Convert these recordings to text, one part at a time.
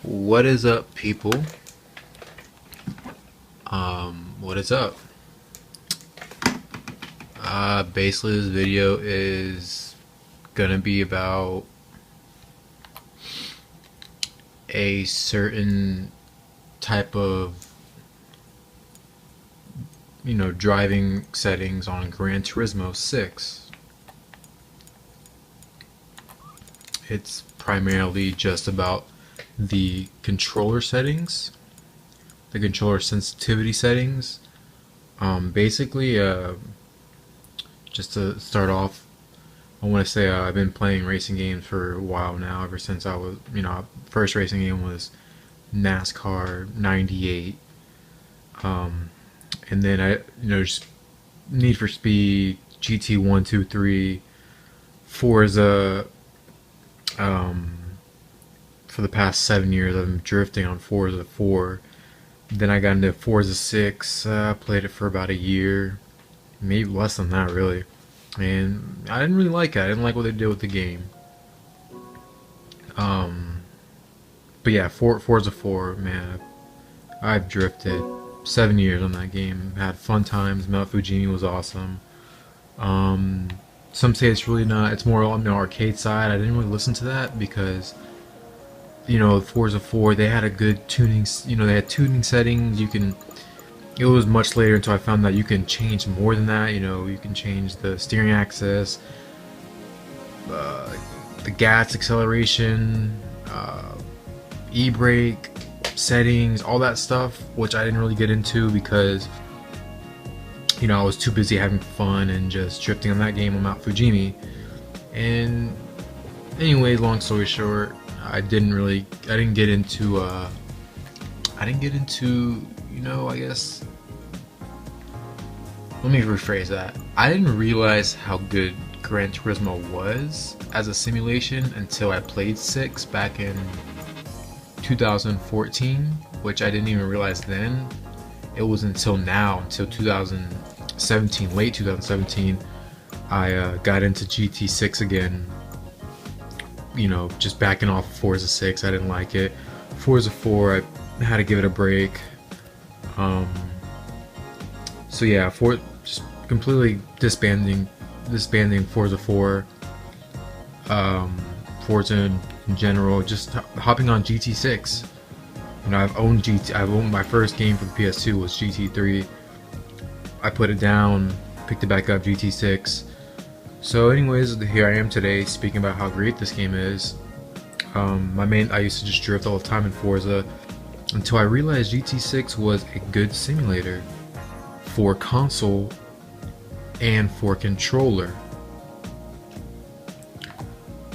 What is up, people? What is up? Basically, this video is gonna be about a certain type of, driving settings on Gran Turismo 6. It's primarily just about the controller settings, the controller sensitivity settings. Basically, just to start off, I want to say I've been playing racing games for a while now. Ever since I was, first racing game was NASCAR '98, and then just Need for Speed, GT 1, 2, 3, Forza. For the past 7 years, I've been drifting on Forza 4. Then I got into Forza 6. Played it for about a year, maybe less than that, really. And I didn't really like it. I didn't like what they did with the game. But yeah, Forza 4, man, I've drifted 7 years on that game. Had fun times. Mount Fujimi was awesome. Some say it's really not. It's more on the arcade side. I didn't really listen to that because Forza 4, they had a good tuning. They had tuning settings. It was much later until I found that you can change more than that. You can change the steering axis, the gas acceleration, e-brake settings, all that stuff, which I didn't really get into because I was too busy having fun and just drifting on that game on Mount Fujimi. And anyway, long story short, I didn't get into I guess, let me rephrase that. I didn't realize how good Gran Turismo was as a simulation until I played 6 back in 2014, which I didn't even realize then. It was until now, until 2017, late 2017, I got into GT6 again. Just backing off of Forza 6, I didn't like it. Forza 4, I had to give it a break. So yeah, just completely disbanding Forza 4. Forza in general, just hopping on GT6. I've owned my first game for the PS2 was GT3. I put it down, picked it back up, GT6. So anyways, here I am today speaking about how great this game is. I used to just drift all the time in Forza until I realized GT6 was a good simulator for console and for controller.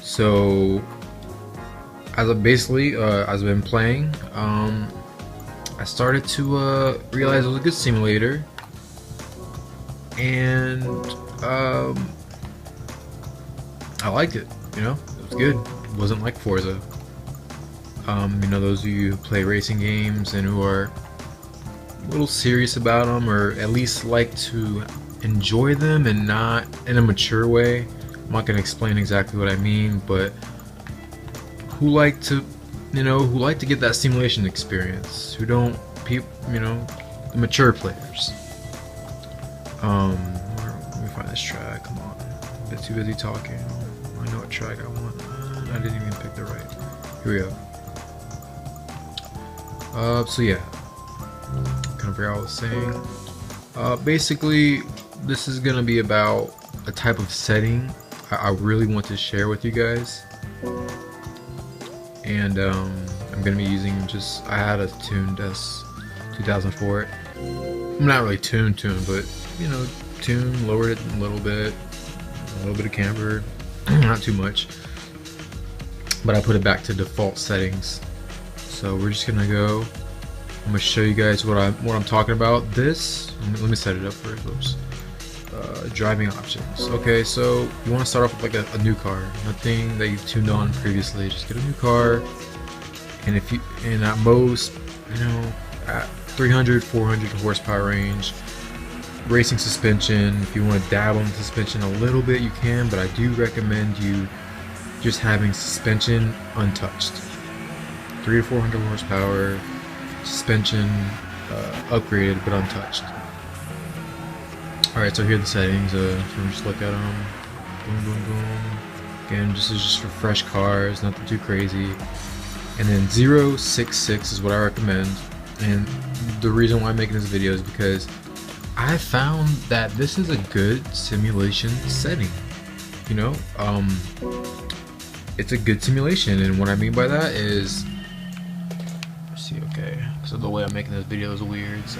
So as I've been playing, I started to realize it was a good simulator, and I liked it. It was good. It wasn't like Forza. Those of you who play racing games and who are a little serious about them, or at least like to enjoy them and not in a mature way. I'm not going to explain exactly what I mean, but who like to get that simulation experience. Who don't, the mature players. Let me find this track. Come on, a bit too busy talking. I know what track I want. I didn't even pick the right. Here we go. So yeah, kind of forgot what I was saying. Basically, this is gonna be about a type of setting I really want to share with you guys. And I'm gonna be using I had a tuned S2000 for it. I'm not really tuned, but tuned, lowered it a little bit of camber, not too much, but I put it back to default settings. So we're just gonna go. I'm gonna show you guys what I'm talking about. Let me set it up first. Oops. Driving options. Okay, so you want to start off with like a new car, nothing that you've tuned on previously. Just get a new car, and at most, at 300, 400 horsepower range, racing suspension. If you want to dabble in suspension a little bit, you can, but I do recommend you just having suspension untouched. 300 to 400 horsepower, suspension upgraded but untouched. Alright, so here are the settings. So just look at them. Boom, boom, boom. Again, this is just for fresh cars, nothing too crazy. And then 066 is what I recommend. And the reason why I'm making this video is because I found that this is a good simulation setting. You know, it's a good simulation, and what I mean by that is, let's see, okay, so the way I'm making this video is weird, so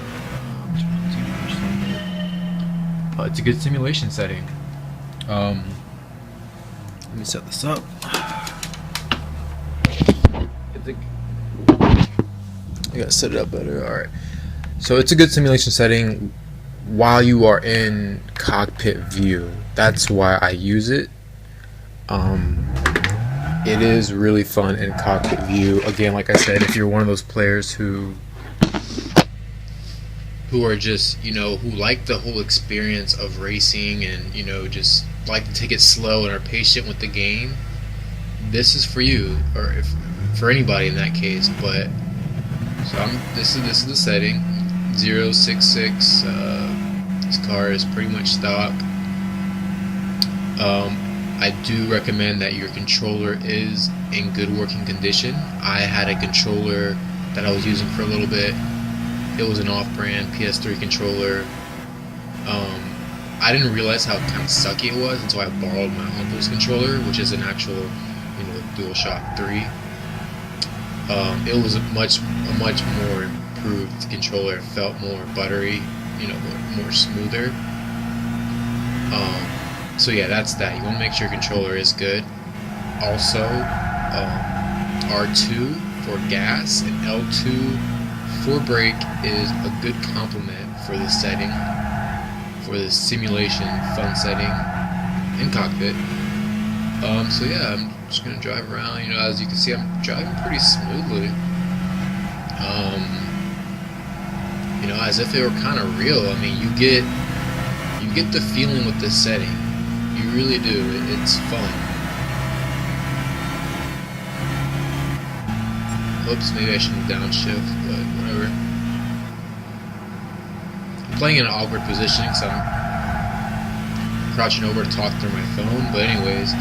it's a good simulation setting. Let me set this up. I gotta set it up better. Alright, so it's a good simulation setting while you are in cockpit view. That's why I use it. It is really fun in cockpit view. Again, like I said, if you're one of those players who are just, you know, who like the whole experience of racing and, you know, just like to take it slow and are patient with the game, this is for you, or if for anybody in that case. But so this is the setting 066. This car is pretty much stock. I do recommend that your controller is in good working condition. I had a controller that I was using for a little bit. It was an off-brand PS3 controller. I didn't realize how kind of sucky it was until I borrowed my uncle's controller, which is an actual, you know, DualShock 3. It was a much more improved controller. It felt more buttery, you know, more smoother. So yeah, that's that. You want to make sure your controller is good. Also, R2 for gas and L2 for brake is a good complement for this setting, for this simulation fun setting in cockpit. So yeah, I'm just gonna drive around. You know, as you can see, I'm driving pretty smoothly. You know, as if they were kind of real. I mean, you get the feeling with this setting. You really do. It's fun. Oops, maybe I shouldn't downshift, but whatever. I'm playing in an awkward position because I'm crouching over to talk through my phone. But anyways,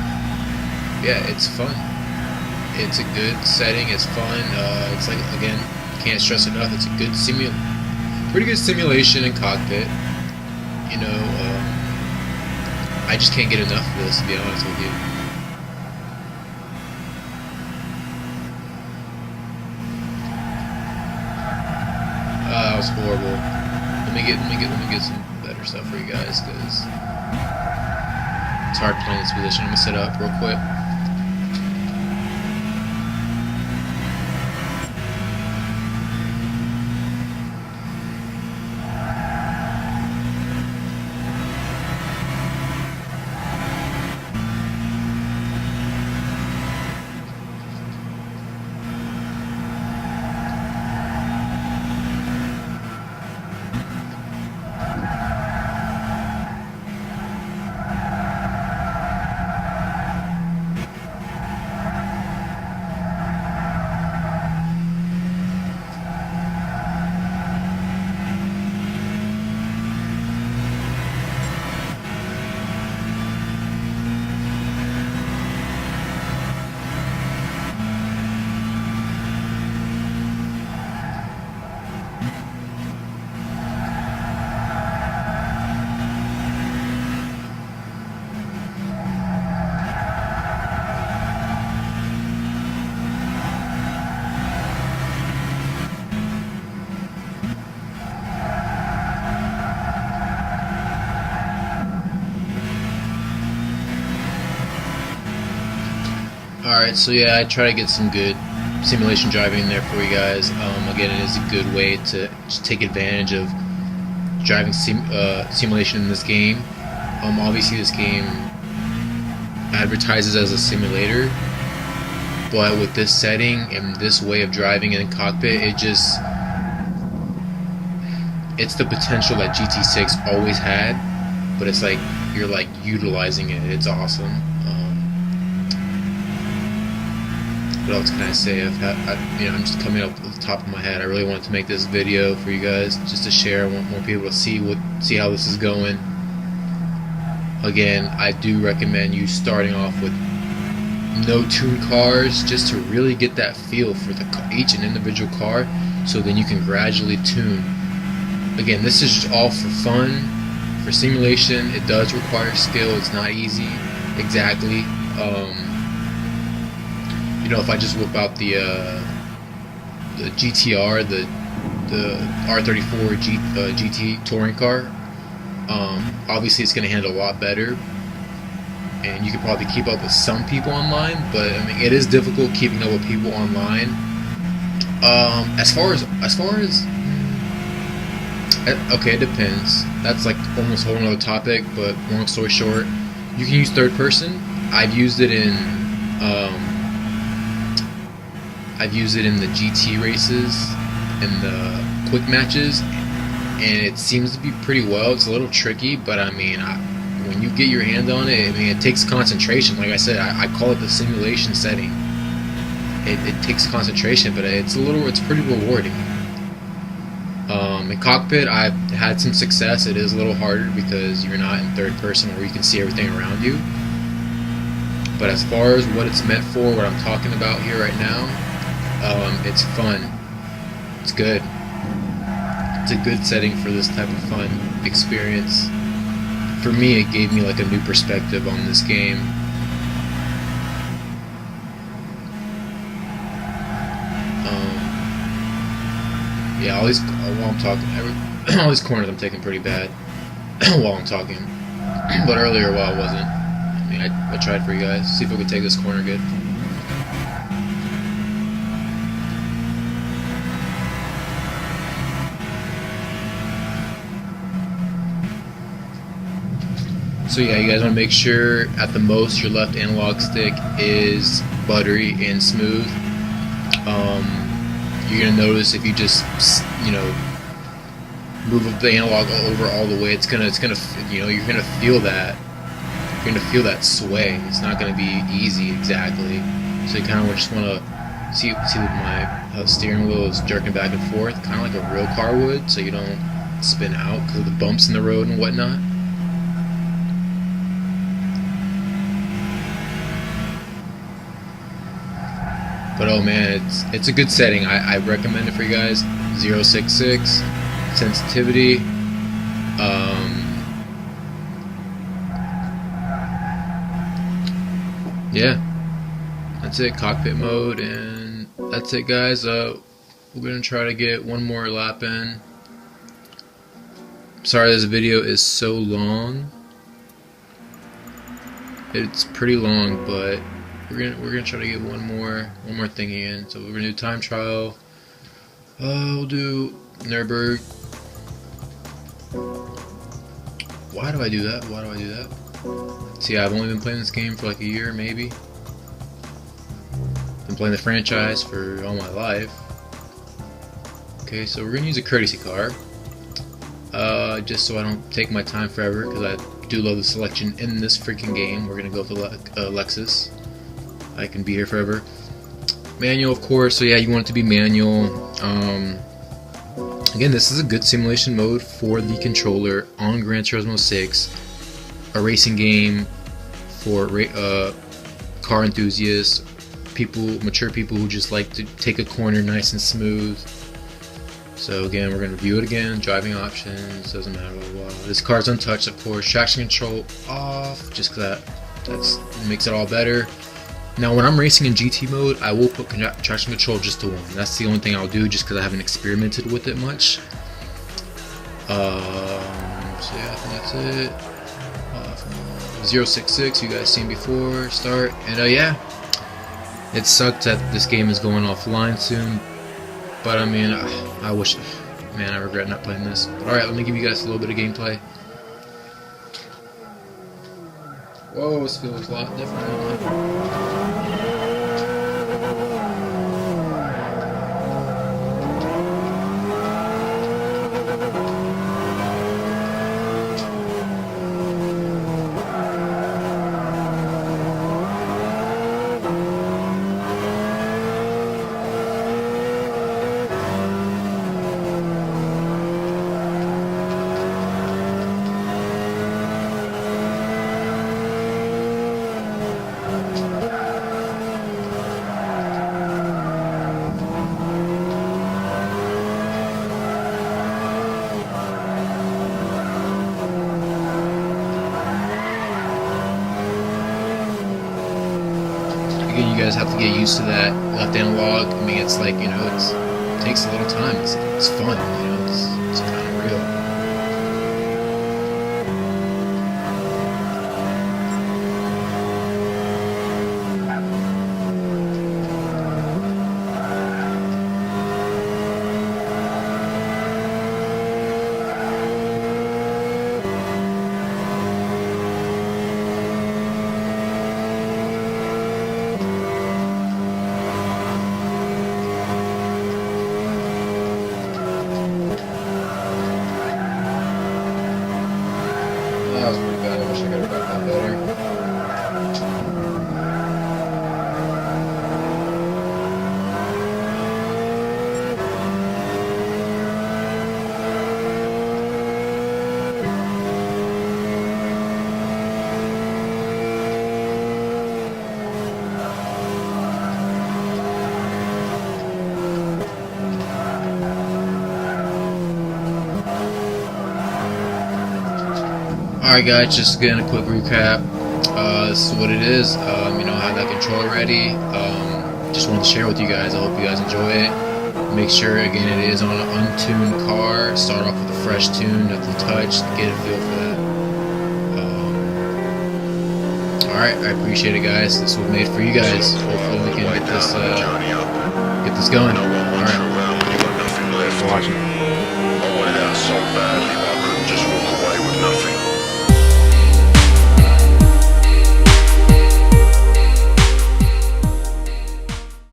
yeah, it's fun. It's a good setting. It's fun. It's like, again, can't stress enough. It's a good pretty good simulation in cockpit. You know, I just can't get enough of this, to be honest with you. That was horrible. Let me get some better stuff for you guys, because it's hard playing this position. I'm gonna set up real quick. Alright, so yeah, I try to get some good simulation driving in there for you guys. Again, it is a good way to just take advantage of driving simulation in this game. Obviously this game advertises as a simulator, but with this setting and this way of driving in cockpit, it's the potential that GT6 always had, but it's like you're like utilizing it. It's awesome. what else can I say? I'm just coming up with the top of my head. I really wanted to make this video for you guys, just to share. I want more people to see how this is going. Again, I do recommend you starting off with no tune cars, just to really get that feel for each and individual car, so then you can gradually tune. Again, this is just all for fun, for simulation. It does require skill. It's not easy, exactly. If I just whip out the GTR, the R34 GT touring car, obviously it's going to handle a lot better, and you can probably keep up with some people online, but I mean, it is difficult keeping up with people online. As far as okay, it depends. That's like almost a whole nother topic, but long story short, you can use third person. I've used it in the GT races and the quick matches, and it seems to be pretty well. It's a little tricky, but I mean, when you get your hand on it, I mean, it takes concentration. Like I said, I call it the simulation setting. It takes concentration, but it's pretty rewarding. In cockpit, I've had some success. It is a little harder because you're not in third person where you can see everything around you. But as far as what it's meant for, what I'm talking about here right now, it's fun. It's good. It's a good setting for this type of fun experience. For me, it gave me like a new perspective on this game. Yeah, while I'm talking, all these corners I'm taking pretty bad while I'm talking. But earlier, while I wasn't, I mean, I tried for you guys. See if I could take this corner good. So yeah, you guys want to make sure at the most your left analog stick is buttery and smooth. You're gonna notice if you just move up the analog over all the way, it's gonna you're gonna feel that. You're gonna feel that sway. It's not gonna be easy exactly. So you kind of just want to see that my steering wheel is jerking back and forth, kind of like a real car would, so you don't spin out because of the bumps in the road and whatnot. But oh man, it's a good setting. I recommend it for you guys. 066 sensitivity. Yeah, that's it. Cockpit mode, and that's it, guys. We're gonna try to get one more lap in. Sorry, this video is so long. It's pretty long, but we're gonna try to get one more thing in. So we're gonna do time trial. We'll do Nürburgring. Why do I do that? See, I've only been playing this game for like a year, maybe. Been playing the franchise for all my life. Okay, so we're gonna use a courtesy car, just so I don't take my time forever, because I do love the selection in this freaking game. We're gonna go for Lexus. I can be here forever. Manual, of course. So yeah, you want it to be manual. Again, this is a good simulation mode for the controller on Gran Turismo 6, a racing game for car enthusiasts, mature people who just like to take a corner nice and smooth. So again, we're going to review it again. Driving options, doesn't matter, blah, blah, blah. This car's untouched, of course. Traction control off, just because that makes it all better. Now, when I'm racing in GT mode, I will put traction control just to 1. That's the only thing I'll do, just because I haven't experimented with it much. So yeah, I think that's it. 066, you guys seen before. Start, and yeah, it sucked that this game is going offline soon. But I mean, I wish, man, I regret not playing this. But alright, let me give you guys a little bit of gameplay. Whoa, this feels a lot different. guys have to get used to that left analog. I mean, it's like, you know, it takes a little time. It's fun, you know, it's kind of real. That was pretty bad. I wish I could have got that better. Alright guys, just again a quick recap. This is what it is. You know, I have that controller ready. Just wanted to share with you guys. I hope you guys enjoy it. Make sure, again, it is on an untuned car. Start off with a fresh tune, nothing touched, get a feel for that. Alright, I appreciate it, guys. This was made for you guys. Hopefully we can get this going. Alright. Thanks for watching.